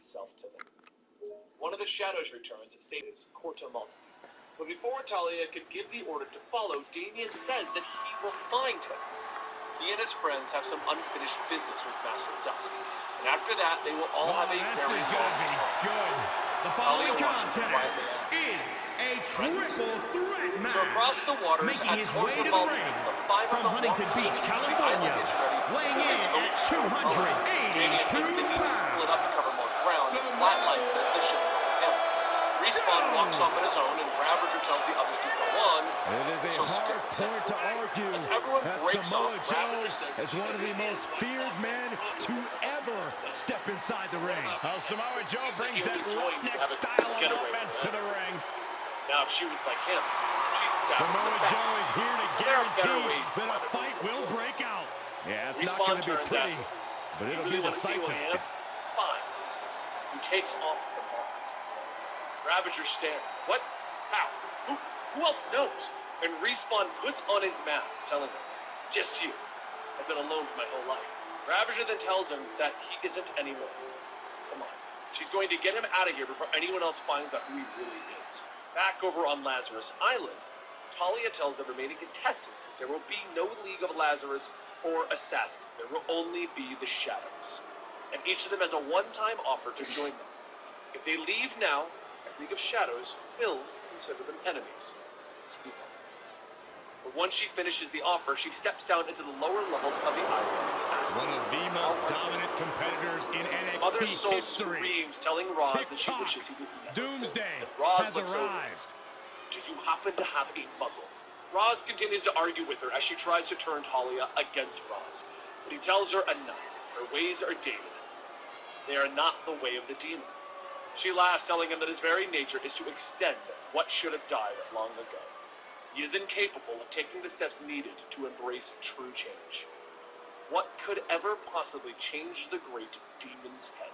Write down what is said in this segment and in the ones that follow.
itself to them. One of the Shadows returns, stated as Corto Maltese. But before Talia could give the order to follow, Damien says that he will find him. He and his friends have some unfinished business with Master Dusk. And after that, they will all have a very this is going to be good. The following contest is a triple threat match. So across the waters, making his way to the ring from Huntington Beach, California, weighing in at 282 pounds. Split up to cover more ground. Flatline says this should go him. Respawn walks off on his own, and Ravager tells the others to go on. It is a hard point to argue that Samoa Joe is one of the most feared men to ever step inside the ring. Well, Samoa Joe brings that roughneck style of offense to the ring. Now, if she was like him, Samoa Joe is here to guarantee that a fight will break out. Yeah, it's not going to be pretty, but it'll be decisive. Fine. He takes off the mask. Ravager stares. What? How? Who else knows? And Respawn puts on his mask, telling him, just you. I've been alone for my whole life. Ravager then tells him that he isn't anymore. Come on. She's going to get him out of here before anyone else finds out who he really is. Back over on Lazarus Island, Talia tells the remaining contestants that there will be no League of Lazarus or Assassins. There will only be the Shadows. And each of them has a one-time offer to join them. If they leave now, the League of Shadows will consider them enemies. Sleep on. But once she finishes the offer, she steps down into the lower levels of the island's castle. One of the most dominant competitors in NXT Mother Soul history. Screams, telling Roz that she wishes he was next. Doomsday Roz has arrived. Do you happen to have a muzzle? Roz continues to argue with her as she tries to turn Talia against Roz. But he tells her enough. Her ways are dated. They are not the way of the demon. She laughs, telling him that his very nature is to extend what should have died long ago. He is incapable of taking the steps needed to embrace true change. What could ever possibly change the great demon's head?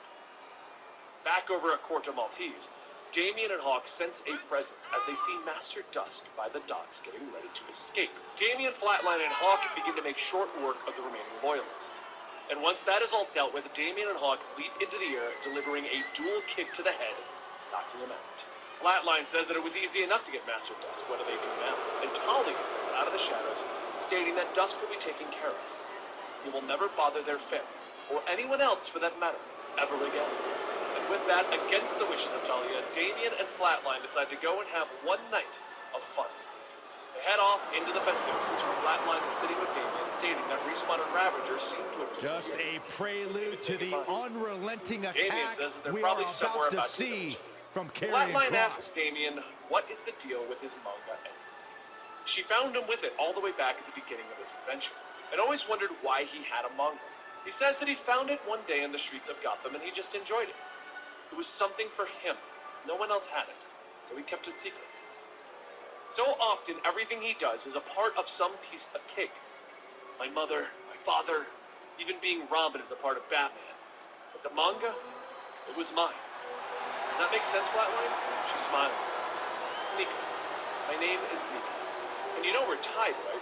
Back over at Corto Maltese, Damien and Hawk sense a presence as they see Master Dusk by the docks getting ready to escape. Damien, Flatline, and Hawk begin to make short work of the remaining loyalists. And once that is all dealt with, Damien and Hawk leap into the air, delivering a dual kick to the head, knocking him out. Flatline says that it was easy enough to get Master Dusk. What do they do now? And Talia steps out of the shadows, stating that Dusk will be taken care of. He will never bother their family, or anyone else for that matter, ever again. And with that, against the wishes of Talia, Damien and Flatline decide to go and have one night of fun. They head off into the festivities where Flatline is sitting with Damien, stating that Respawn and Ravager seem to have just a prelude to the unrelenting attack says that they're we probably are somewhere about to see from Karrion. Flatline asks Damien, what is the deal with his manga ending? She found him with it all the way back at the beginning of his adventure, and always wondered why he had a manga. He says that he found it one day in the streets of Gotham and he just enjoyed it. It was something for him. No one else had it, so he kept it secret. So often, everything he does is a part of some piece of cake. My mother, my father, even being Robin is a part of Batman. But the manga, it was mine. That makes sense, Flatline? She smiles. Nika. My name is Nika. And you know we're tied, right?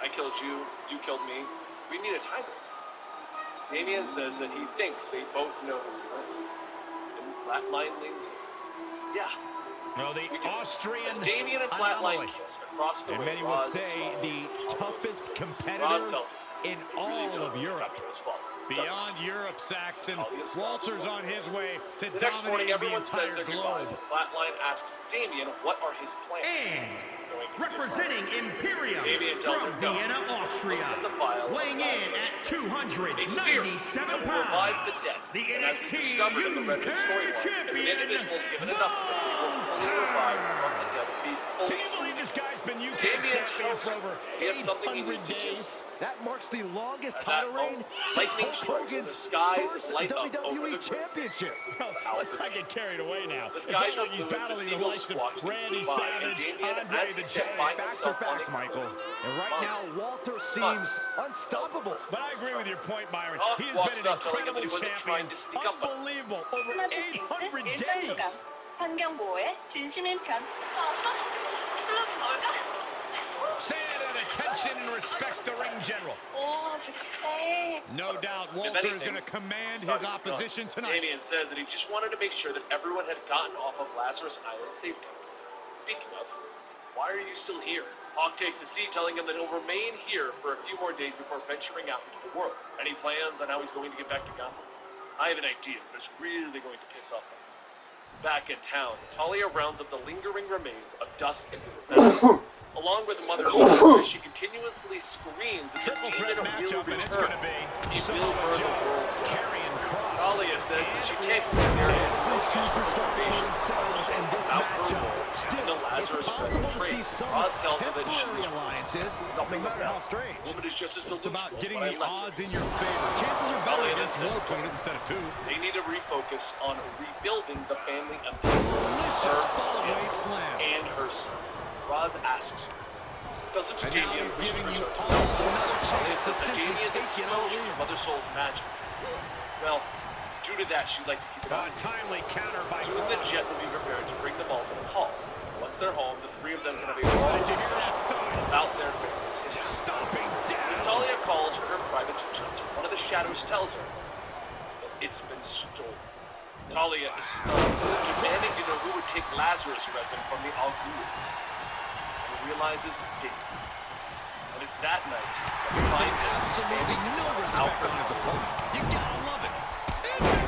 I killed you, you killed me. We need a tiebreaker. Damien says that he thinks they both know who we are. And Flatline leans in. Yeah. Well, the Austrian Damien and Flatline kiss across the ring. And many would say the toughest competitor in all of Europe. Beyond Europe, Saxton, Walter's on his way to the next morning, dominating the everyone says entire their globe. goodbyes. Flatline asks Damien what are his plans. And representing Imperium from Vienna, Austria, weighing in at 297 pounds, the NXT UK Champion, Can you believe this guy's been UK champion for over 800 days? That marks the longest title reign since Hulk Hogan's first WWE Championship. Well, let's not get carried away now. It's not like he's battling the likes of Randy Savage, Andre the Giant. Facts are facts, Michael. And right now, Walter seems unstoppable. But I agree with your point, Byron. He has been an incredible champion. Unbelievable. Over 800 days. 환경보호의 진심인 편. Stand at attention and respect the ring general. No doubt Walter is going to command his opposition tonight. Damien says that he just wanted to make sure that everyone had gotten off of Lazarus Island safely. Speaking of, why are you still here? Hawk takes a seat, telling him that he'll remain here for a few more days before venturing out into the world. Any plans on how he's going to get back to Gotham? I have an idea, but it's really going to piss off him. Back in town, Talia rounds up the lingering remains of Dusk and his assassin, along with Mother Soul, as she continuously screams that Triple the threat demon matchup, will and it's going to return. be He will Samoa burn the Joe, world down. Karrion, Kross. Talia says that she takes the areas of Every no superstar for motivation themselves in this without her matchup. role Still, in the it's Lazarus possible to trade. see some Ross tells her that she temporary was alliances, no nothing matter how about. strange. The woman is just as It's about delusional getting as the what I odds in your favor. Chances are better Talia against then one says opponent instead of two. they need to refocus on rebuilding the family empire. Delicious Her fall-away slam. and her son. Roz asks, doesn't And now Damien he's wish giving to you return to all Gotham? another Talia chance to says that simply Damien's take it all exposure in. to Mother Soul's magic. Well, due to that, she'd like to keep it on. Timely counter by Soon the Kross. jet will be prepared to bring them all to the hall. Once they're home, the three of them can have a long Did you hear that discussion thud? about their families' history. Stomping As down. Talia calls for her private jet, one of the shadows tells her that it's been stolen. Talia is stunned, demanding to know who would take Lazarus' resin from the Alguls. And realizes Damien. And it's that night that we find him Absolutely no respect on his opponent. You gotta love it.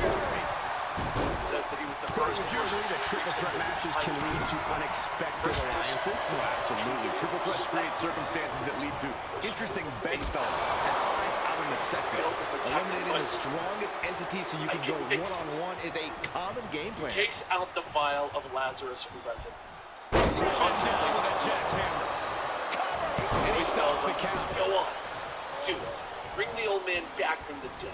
He says that he was the first Would you agree that triple threat matches can lead to unexpected alliances? Absolutely. Triple threats create circumstances that lead to interesting bedfellows, allies out of necessity. Eliminating the strongest entity so you can go one-on-one is a common game plan. Takes out the vial of Lazarus resin. Down with a jackhammer. And he stops the count. Go on. Do it. Bring the old man back from the dead.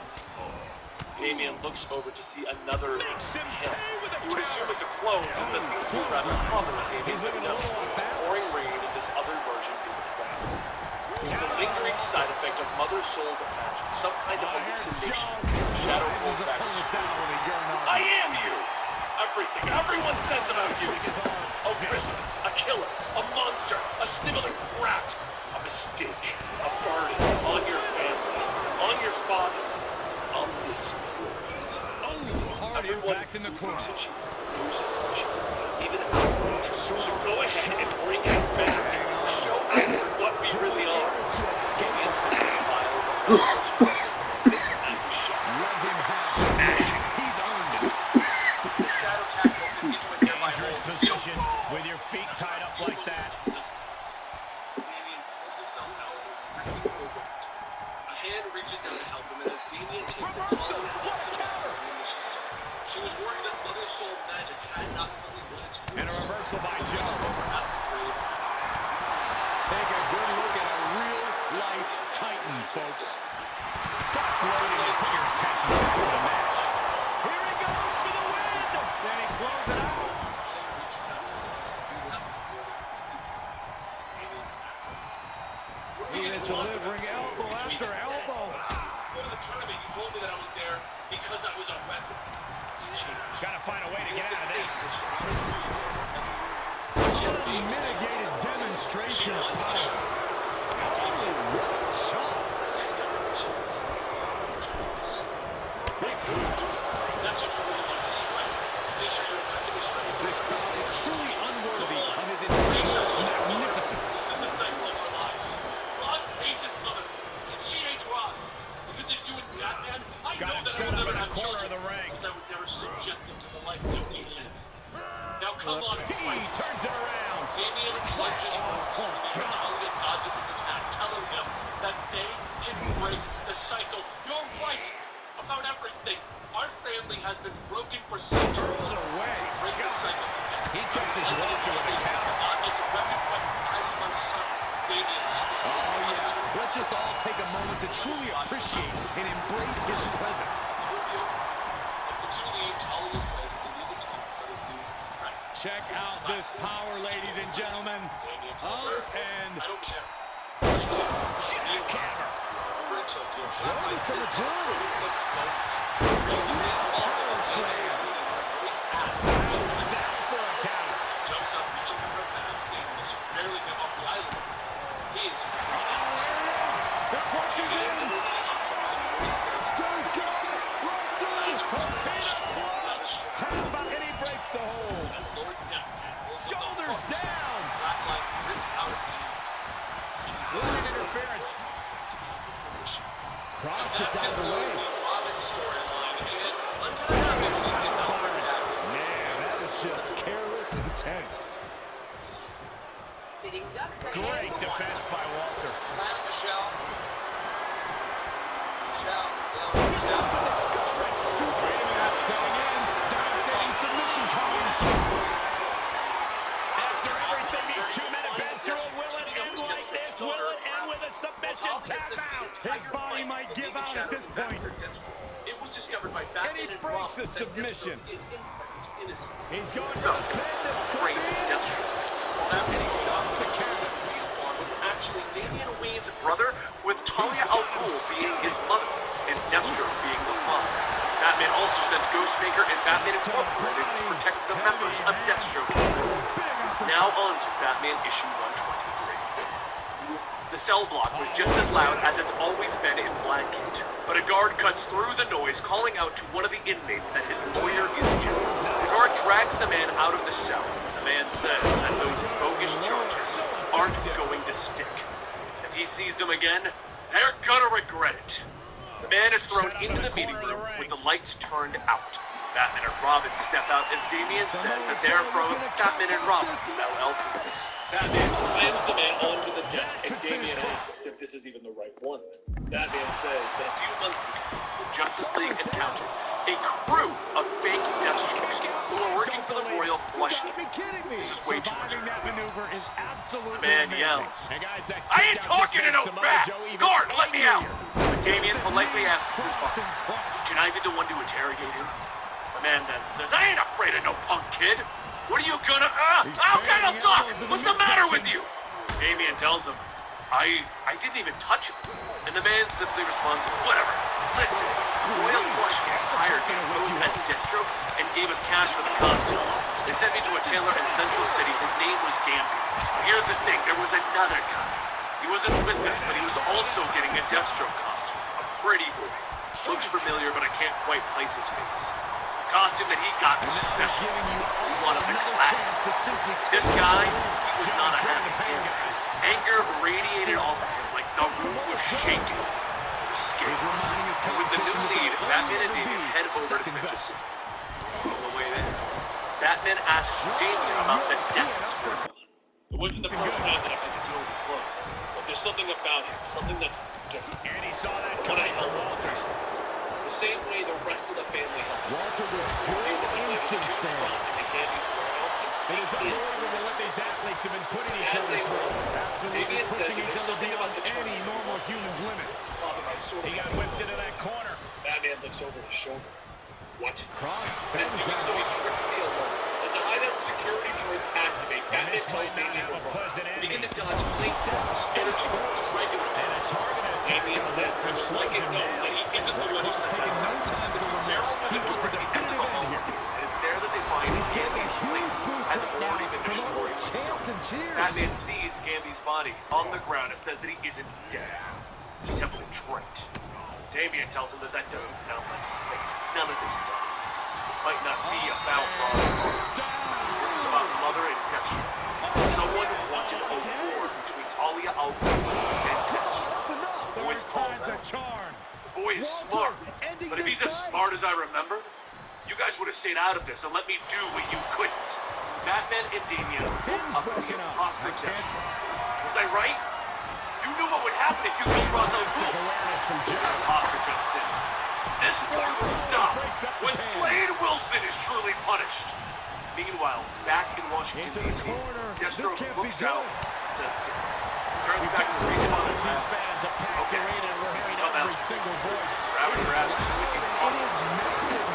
Damien looks over to see another him. You would assume it's a clone since that seems to be rather common with Damien, but no. Pouring rain in this other version is the lingering side effect of Mother Soul's magic, some kind of hallucination. Shadow pulls back. I am you! Everything everyone says about you! A risk, a killer, a monster, a sniveling rat, a mistake, a burden on your family, on your father, on this world. Hard impact in the corner. Even outrage. So go ahead and bring it back. Show Edward what we really are. Let him have this match. He's earned it. The shadow tackles him into a nearby Dangerous hole. position with your feet tied up like that. Damien pulls himself out, reaching over. A hand reaches down to help him, and as Damien takes it, she was worried that Mother Soul magic had not fully run its course. And a reversal by Joe. Not the brave asset. Take a good look at a real-life Titan, folks. Stop waiting to put your attention back to the match. Here he goes for the win! Then he closes it out. Reaches out to him. You have the word at speed. Damien's answer. He's delivering elbow after elbow. Go to the tournament. You told me that I was there because I was a weapon. It's changed. Gotta find a way to get out of this. Unmitigated demonstration of power. What a shot! Just got to the chance. Big boot. That's what you really want to see, right? Make sure your weapon is ready. This crowd is truly unworthy of his incredible magnificence. This is the cycle of our lives. Roz hates his mother, and she hates Roz. Because if you and Batman, I Got know him that I set would up never in the have corner children. of the ring. Because I would never subject them to the life that we live. Now come on and He fight. turns it around. Damien lunges forward, swinging Talia dodges his attack, telling him that they didn't break the cycle. You're right about everything. Our family has been broken for centuries. Away. Break the cycle again. He catches Walter with a counter. Not as a weapon, but as my son, Damien Smith. Oh, yeah. Let's just all take a moment to truly appreciate and embrace his presence. As the two leave, Talia says they need to talk about his new friend. Check out this power, ladies and gentlemen. Damien tells her, And I don't care. I do. jackhammer. Over in Tokyo. Ready for the journey. Down for a counter. Jumps up, reaching for her pad, stating that she can barely get off the island. tap out, and he breaks the hold. Shoulders down. Running interference. Kross gets out of the way. Man, that is just careless intent. Sitting ducks ahead. Great defense by Walter. Setting in. Devastating submission coming. After everything these two men have been through, will it end like this? Will it end with a submission tap out? His body might give out at this point. It was discovered by And he breaks the submission. He's going to So, pin this great career. and he stops the camera. Respawn was actually Damian Wayne's brother, with Talia al Ghul being his mother, and Deathstroke being the father. Batman also sent Ghostmaker and Batman Incorporated to protect the members of Deathstroke. Now on to Batman issue 123. The cell block was just as loud as it's always been in Blackgate, but a guard cuts through the noise, calling out to one of the inmates that his lawyer is here. The guard drags the man out of the cell. The man says that those bogus charges aren't going to stick. If he sees them again, they're gonna regret it. The man is thrown into the meeting room with the lights turned out. Batman and Robin step out as Damian says that they're from Batman and Robin, LLC. Batman slams the man onto the desk, and Damian asks if this is even the right one. Batman says that a few months ago, the Justice League encountered a crew of fake Deathstrokes who were working for the Royal Flush Gang. This is way too much. The man yells, "I ain't talking to no rat! Guard, let me out!" But Damian politely asks his father, "Can I be the one to interrogate him?" The man then says, "I ain't afraid of no punk kid. What are you gonna, okay, I'll talk. What's the matter with you?" Damian tells him, I didn't even touch him. And the man simply responds, "Whatever. Listen, Royal Flush Gang hired me to pose as Deathstroke and gave us cash for the costumes. They sent me to a tailor in Central City. His name was Gambit. Here's the thing, there was another guy. He wasn't with us, but he was also getting a Deathstroke costume. A pretty boy. Looks familiar, but I can't quite place his face. The costume that he got was special. One of the classics. This guy, he was not a happy man. Anger radiated off of him like the room was shaking. He was scared. And with the new lead, Batman and Damian head over to Central City. On the way there, Batman asks Damian about the death of Karrion. It wasn't the first time that I've had to deal with the club, but there's something about him, something that's different. And he saw that When I coming help from Walter. the same way the rest of the family helped. Walter with good instincts there. It is unbelievable what these athletes have been putting each other through. Absolutely pushing each other beyond any normal human's limits. He got whipped into that corner. Batman looks over his shoulder. What? Cross And fends doing so, he that. tricks the alarm. As the hideout security droids activate, Batman this tells might not Damian have a to run. pleasant Begin to ending. dodge flamethrowers, energy bombs, regular And a bombs. target attack Damian on says Walter that slows like it him known down. that he isn't the one who Cross set that taking no up. time This for is remorse. narrow He wants a majority definitive at the end home. here. And it's there that they find And he's getting a Gamby's huge place boost has right already now been from all destroyed. those chants and cheers. Batman sees Gamby's body on the ground and says that he isn't dead. He's heavily trapped. Damian tells him that that doesn't sound like Slade. None of this does. It might not be about Rob. This is about Mother and Deathstroke. Someone wanted a war between Talia al Ghul and Deathstroke. That's enough. The boy's Time's a all charm. The boy is Walter, smart, ending but if this he's as fight. smart as I remember, you guys would have stayed out of this and let me do what you couldn't. Batman and Damian Pins look up broken to up. Imposter I can't- Deathstroke. Was I right? You knew what would happen if you killed Ross al Took Ghul. awareness from Jim. Imposter jumps in. This war will stop when Slade Wilson is truly punished. Meanwhile, back in Washington, Into the D.C., corner. This Deathstroke can't be looks good. out and says, turns back to Respawn and These says, fans have packed Okay. arena and we're hearing Come every out. single voice. Ravager asks, who is he talking to?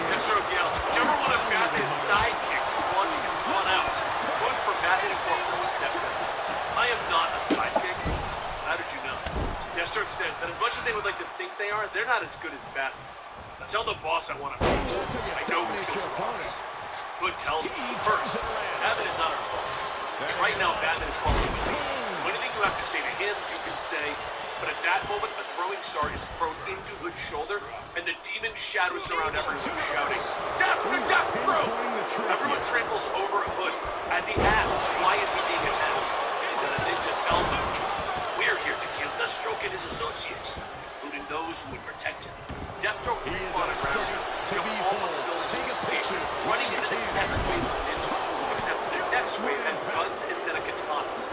Deathstroke yells, whichever one of Batman's sidekicks is watching is gone out. One for Batman Incorporated steps in. I am not a sidekick. How did you know? Deathstroke says that as much as they would like to think they are, they're not as good as Batman. Now tell the boss I want to meet. I know who kills Ross. Good tells him. First, Batman is not our boss. Right now, Batman is following the lead. So anything you have to say to him, you can say. But at that moment, a throwing star is thrown into Hood's shoulder, and the demon shadows surround everyone shouting, "Death to Deathstroke!" running into the next wave of ninjas, except the next wave has guns instead of katanas.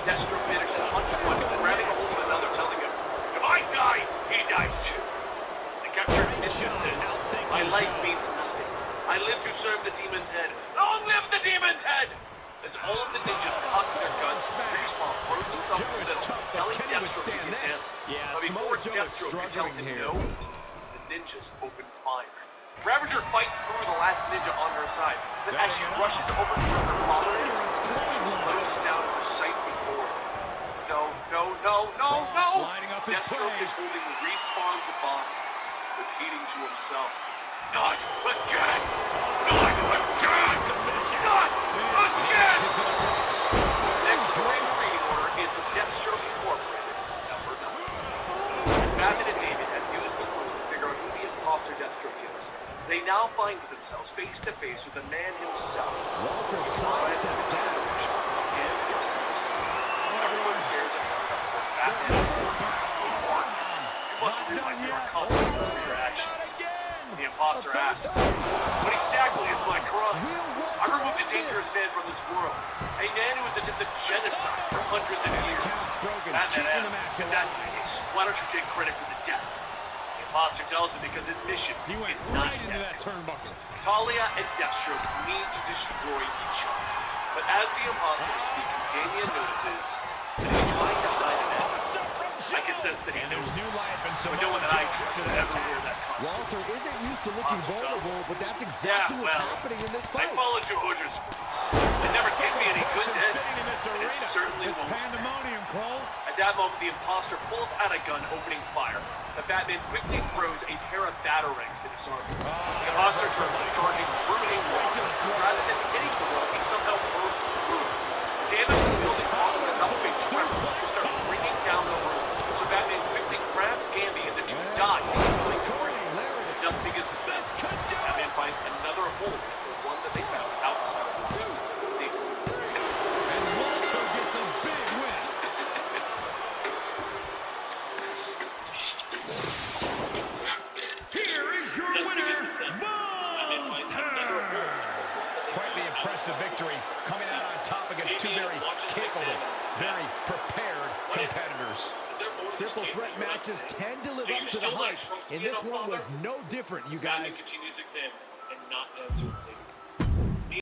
Destro finishes punch one, grabbing a hold of another, telling him, if I die, he dies too. The captured ninja says, my life means nothing. I live to serve the demon's head. Long live the demon's head! As all of the ninjas cock their guns, Respawn throws himself in the middle, telling Destro he can dance. But before Destro can tell him no, the ninjas open fire. Ravager fights through the last ninja on her side, but as she rushes over to where her father is, he slows down at the sight before her. No. Destro is holding Respawn's body, repeating to himself, not again! Not again! Not again! Next ring reorder is the Destro Incorporated, number 9. Batman and David have used the clue to figure out who the imposter Destro is. They now find themselves face to face with the man himself. Walter sidesteps that. Everyone stares at him before Batman is you must have realized there are consequences for your actions. The imposter asks, what exactly is my crime? I removed a dangerous man from this world. A man who has attempted genocide for hundreds of years. Batman asks, if that's the case, why don't you take credit for the death? The imposter tells him because his mission is not right into that turnbuckle. Talia and Destro need to destroy each other. But as the imposter is speaking, Damien notices that he's trying to hide an enemy. I can sense that he knows this, but no one that I trust would ever wear that costume. Walter isn't used to looking vulnerable, but that's exactly what's happening in this fight. I followed your orders. It never did me any good then. It certainly won't. Pandemonium, Cole. At that moment, the imposter pulls out a gun, opening fire. The Batman quickly throws a pair of batarangs in his arm. The imposter turns, charging through a wall. Rather than hitting the wall, he somehow bursts through it. The damage to the building causes enough of a tremor to start bringing down the room. So Batman quickly grabs Gambi and the two die, killing the room. The dust begins to settle. Batman finds another hole in the one that they found outside of the room. And Walter gets a big win. Here is your winner, Walter. Quite the impressive victory, coming out on top against two very capable, very prepared competitors. Triple threat matches tend to live up to the hype, and this one was no different, you guys. Batman continues examining and not answering.